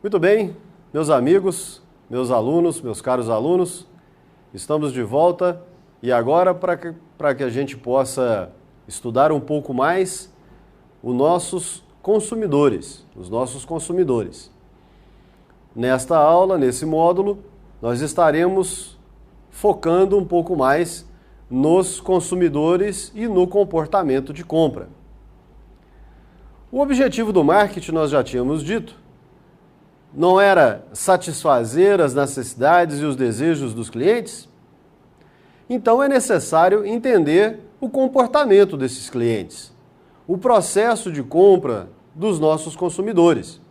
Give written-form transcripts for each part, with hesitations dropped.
Muito bem, meus amigos, meus alunos, meus caros alunos, estamos de volta e agora para que a gente possa estudar um pouco mais os nossos consumidores. Nesta aula, nesse módulo, nós estaremos focando um pouco mais nos consumidores e no comportamento de compra. O objetivo do marketing, nós já tínhamos dito, não era satisfazer as necessidades e os desejos dos clientes? Então é necessário entender o comportamento desses clientes, o processo de compra dos nossos consumidores.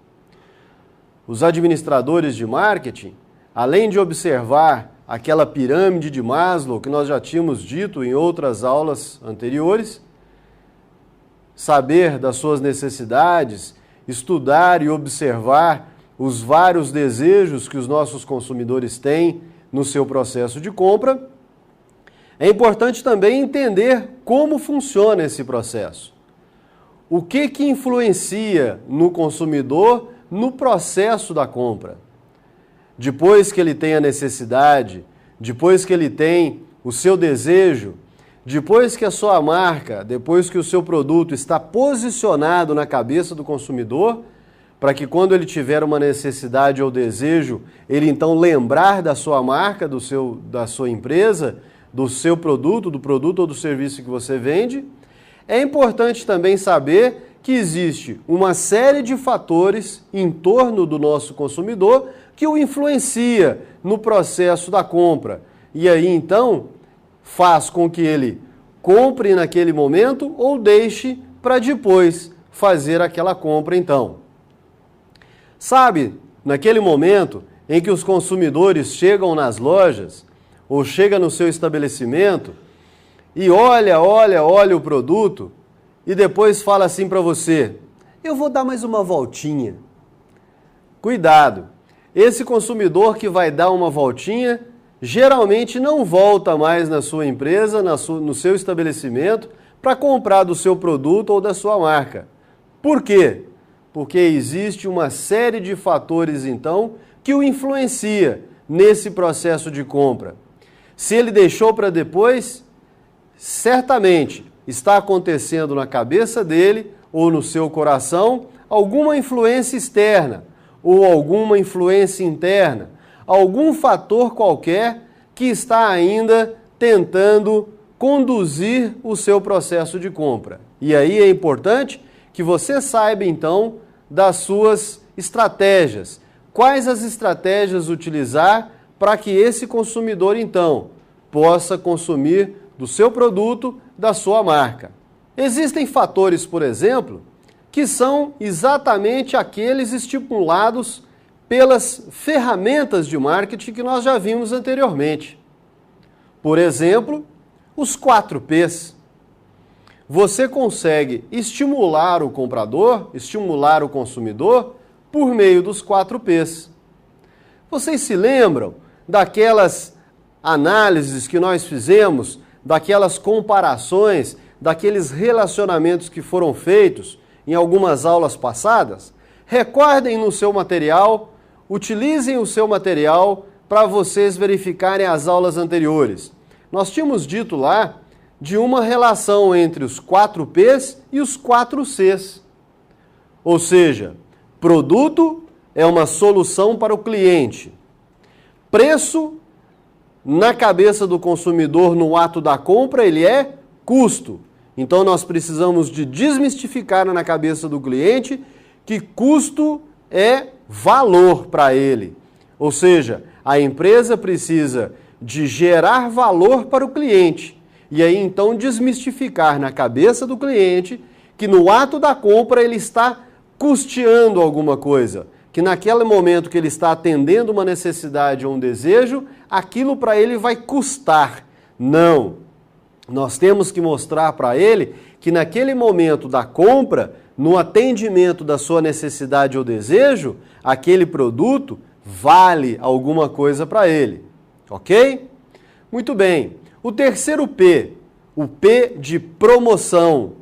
Os administradores de marketing, além de observar aquela pirâmide de Maslow que nós já tínhamos dito em outras aulas anteriores, saber das suas necessidades, estudar e observar os vários desejos que os nossos consumidores têm no seu processo de compra, é importante também entender como funciona esse processo. O que influencia no consumidor no processo da compra? Depois que ele tem a necessidade, depois que ele tem o seu desejo, depois que a sua marca, depois que o seu produto está posicionado na cabeça do consumidor, para que quando ele tiver uma necessidade ou desejo, ele então lembrar da sua marca, da sua empresa, do seu produto, do produto ou do serviço que você vende, é importante também saber que existe uma série de fatores em torno do nosso consumidor que o influencia no processo da compra. E aí, então, faz com que ele compre naquele momento ou deixe para depois fazer aquela compra, então. Sabe, naquele momento em que os consumidores chegam nas lojas ou chegam no seu estabelecimento e olha o produto e depois fala assim para você, eu vou dar mais uma voltinha. Cuidado, esse consumidor que vai dar uma voltinha geralmente não volta mais na sua empresa, no seu estabelecimento para comprar do seu produto ou da sua marca. Por quê? Porque existe uma série de fatores, então, que o influencia nesse processo de compra. Se ele deixou para depois, certamente está acontecendo na cabeça dele ou no seu coração alguma influência externa ou alguma influência interna, algum fator qualquer que está ainda tentando conduzir o seu processo de compra. E aí é importante que você saiba, então, das suas estratégias. Quais as estratégias utilizar para que esse consumidor, então, possa consumir do seu produto, da sua marca. Existem fatores, por exemplo, que são exatamente aqueles estimulados pelas ferramentas de marketing que nós já vimos anteriormente. Por exemplo, os 4Ps. Você consegue estimular o comprador, estimular o consumidor por meio dos 4Ps. Vocês se lembram daquelas análises que nós fizemos, daquelas comparações, daqueles relacionamentos que foram feitos em algumas aulas passadas? Recordem no seu material, utilizem o seu material para vocês verificarem as aulas anteriores. Nós tínhamos dito lá de uma relação entre os 4Ps e os 4Cs. Ou seja, produto é uma solução para o cliente. Preço, na cabeça do consumidor, no ato da compra, ele é custo. Então, nós precisamos de desmistificar na cabeça do cliente que custo é valor para ele. Ou seja, a empresa precisa de gerar valor para o cliente. E aí, então, desmistificar na cabeça do cliente que no ato da compra ele está custeando alguma coisa, que naquele momento que ele está atendendo uma necessidade ou um desejo, aquilo para ele vai custar. Não. Nós temos que mostrar para ele que naquele momento da compra, no atendimento da sua necessidade ou desejo, aquele produto vale alguma coisa para ele. Ok? Muito bem. O terceiro P, o P de promoção,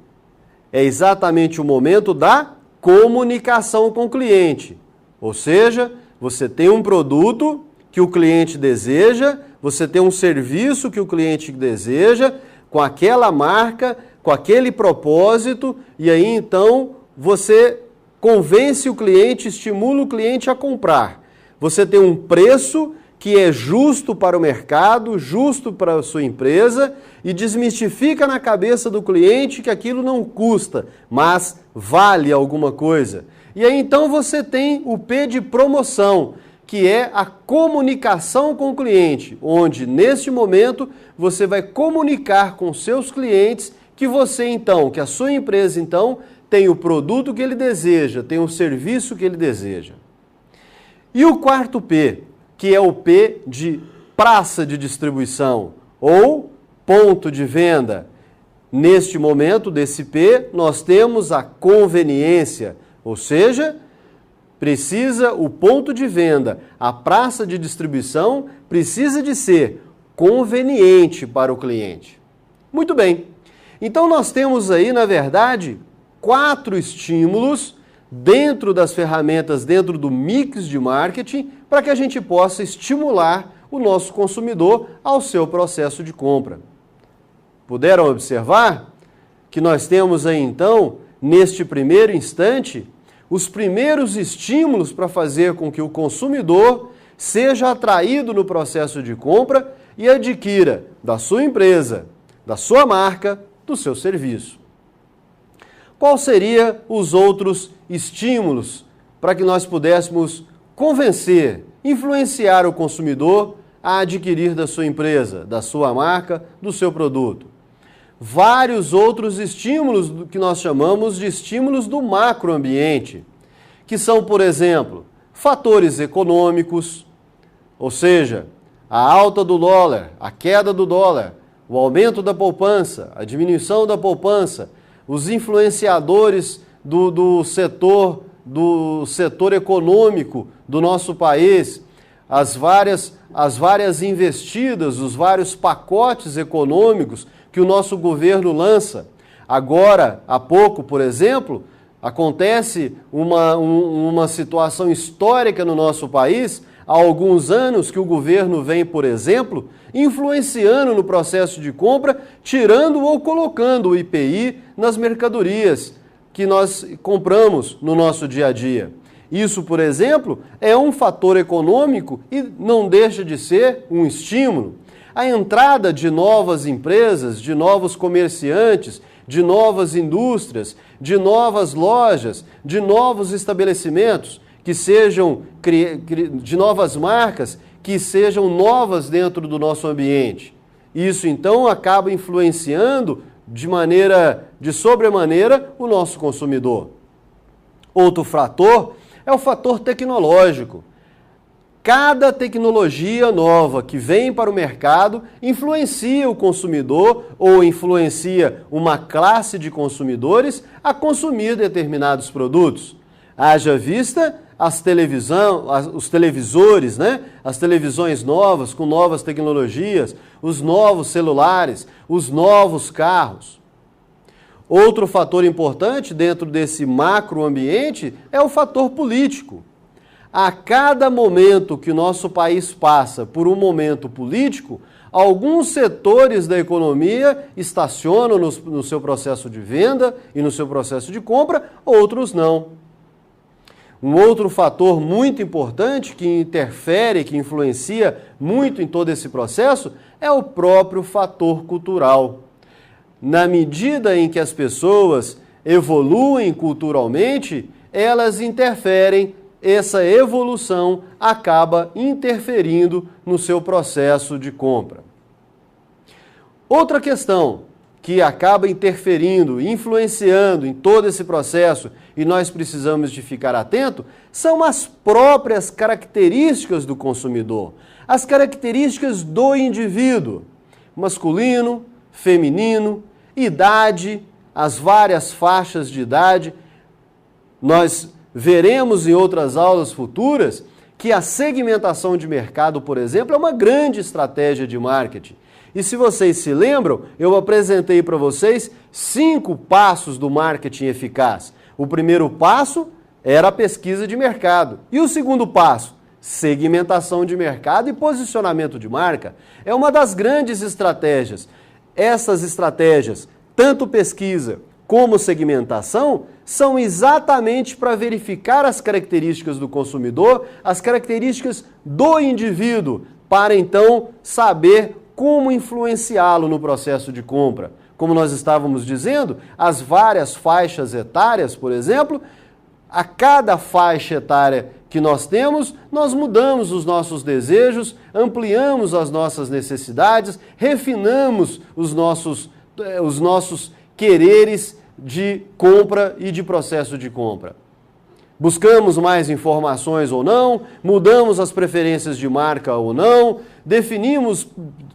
é exatamente o momento da comunicação com o cliente. Ou seja, você tem um produto que o cliente deseja, você tem um serviço que o cliente deseja, com aquela marca, com aquele propósito, e aí então você convence o cliente, estimula o cliente a comprar. Você tem um preço que é justo para o mercado, justo para a sua empresa e desmistifica na cabeça do cliente que aquilo não custa, mas vale alguma coisa. E aí então você tem o P de promoção, que é a comunicação com o cliente, onde neste momento você vai comunicar com seus clientes que você então, que a sua empresa então tem o produto que ele deseja, tem o serviço que ele deseja. E o quarto P, que é o P de praça de distribuição ou ponto de venda. Neste momento desse P, nós temos a conveniência, ou seja, precisa o ponto de venda, a praça de distribuição precisa de ser conveniente para o cliente. Muito bem. Então nós temos aí, na verdade, 4 estímulos dentro das ferramentas, dentro do mix de marketing, para que a gente possa estimular o nosso consumidor ao seu processo de compra. Puderam observar que nós temos aí então, neste primeiro instante, os primeiros estímulos para fazer com que o consumidor seja atraído no processo de compra e adquira da sua empresa, da sua marca, do seu serviço. Quais seriam os outros estímulos para que nós pudéssemos convencer, influenciar o consumidor a adquirir da sua empresa, da sua marca, do seu produto? Vários outros estímulos que nós chamamos de estímulos do macroambiente, que são, por exemplo, fatores econômicos, ou seja, a alta do dólar, a queda do dólar, o aumento da poupança, a diminuição da poupança, os influenciadores do setor econômico do nosso país, as várias investidas, os vários pacotes econômicos que o nosso governo lança. Agora, há pouco, por exemplo, acontece uma situação histórica no nosso país, há alguns anos que o governo vem, por exemplo, influenciando no processo de compra, tirando ou colocando o IPI nas mercadorias que nós compramos no nosso dia a dia. Isso, por exemplo, é um fator econômico e não deixa de ser um estímulo. A entrada de novas empresas, de novos comerciantes, de novas indústrias, de novas lojas, de novos estabelecimentos, que sejam de novas marcas, que sejam novas dentro do nosso ambiente. Isso, então, acaba influenciando de sobremaneira o nosso consumidor. Outro fator é o fator tecnológico. Cada tecnologia nova que vem para o mercado influencia o consumidor ou influencia uma classe de consumidores a consumir determinados produtos. Haja vista os televisores, né? As televisões novas, com novas tecnologias, os novos celulares, os novos carros. Outro fator importante dentro desse macroambiente é o fator político. A cada momento que o nosso país passa por um momento político, alguns setores da economia estacionam no seu processo de venda e no seu processo de compra, outros não. Um outro fator muito importante que interfere, que influencia muito em todo esse processo é o próprio fator cultural. Na medida em que as pessoas evoluem culturalmente, elas interferem, essa evolução acaba interferindo no seu processo de compra. Outra questão que acaba interferindo, influenciando em todo esse processo e nós precisamos de ficar atento, são as próprias características do consumidor, as características do indivíduo, masculino, feminino, idade, as várias faixas de idade. Nós veremos em outras aulas futuras que a segmentação de mercado, por exemplo, é uma grande estratégia de marketing. E se vocês se lembram, eu apresentei para vocês 5 passos do marketing eficaz. O primeiro passo era a pesquisa de mercado. E o segundo passo? Segmentação de mercado e posicionamento de marca. É uma das grandes estratégias. Essas estratégias, tanto pesquisa como segmentação, são exatamente para verificar as características do consumidor, as características do indivíduo, para então saber como influenciá-lo no processo de compra. Como nós estávamos dizendo, as várias faixas etárias, por exemplo, a cada faixa etária que nós temos, nós mudamos os nossos desejos, ampliamos as nossas necessidades, refinamos os nossos quereres de compra e de processo de compra. Buscamos mais informações ou não, mudamos as preferências de marca ou não, definimos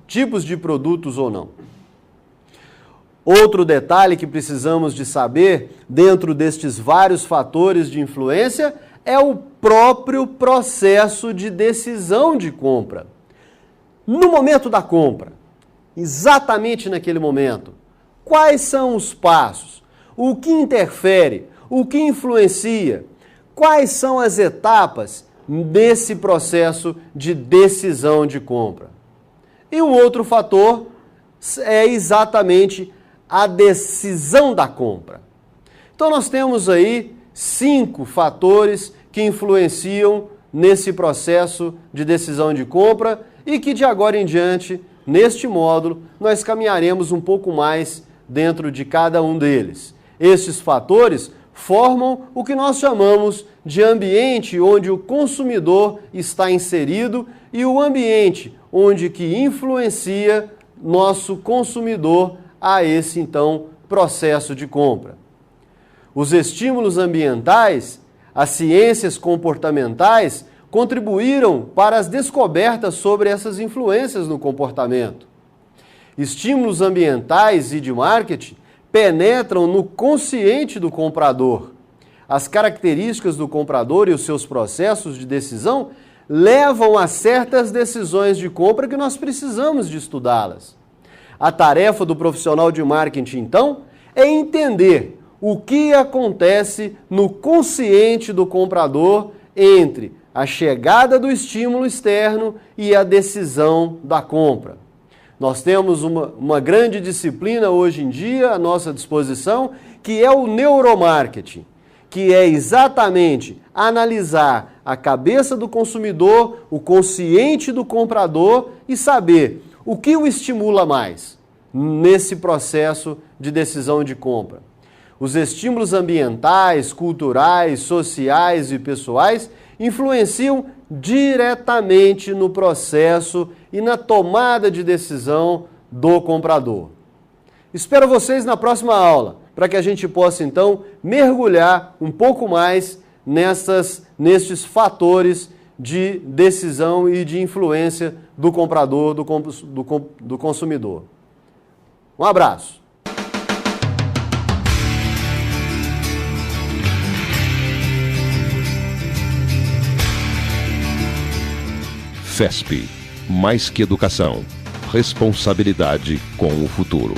tipos de produtos ou não. Outro detalhe que precisamos de saber dentro destes vários fatores de influência é o próprio processo de decisão de compra. No momento da compra, exatamente naquele momento, quais são os passos? O que interfere? O que influencia? Quais são as etapas desse processo de decisão de compra? E um outro fator é exatamente a decisão da compra. Então nós temos aí 5 fatores que influenciam nesse processo de decisão de compra e que de agora em diante, neste módulo, nós caminharemos um pouco mais dentro de cada um deles. Estes fatores formam o que nós chamamos de ambiente onde o consumidor está inserido e o ambiente onde que influencia nosso consumidor a esse, então, processo de compra. Os estímulos ambientais, as ciências comportamentais, contribuíram para as descobertas sobre essas influências no comportamento. Estímulos ambientais e de marketing penetram no consciente do comprador. As características do comprador e os seus processos de decisão levam a certas decisões de compra que nós precisamos de estudá-las. A tarefa do profissional de marketing, então, é entender o que acontece no consciente do comprador entre a chegada do estímulo externo e a decisão da compra. Nós temos uma grande disciplina hoje em dia à nossa disposição, que é o neuromarketing, que é exatamente analisar a cabeça do consumidor, o consciente do comprador e saber o que o estimula mais nesse processo de decisão de compra. Os estímulos ambientais, culturais, sociais e pessoais influenciam diretamente no processo e na tomada de decisão do comprador. Espero vocês na próxima aula, para que a gente possa então mergulhar um pouco mais nestes fatores de decisão e de influência do comprador, do consumidor. Um abraço! FESP, mais que educação, responsabilidade com o futuro.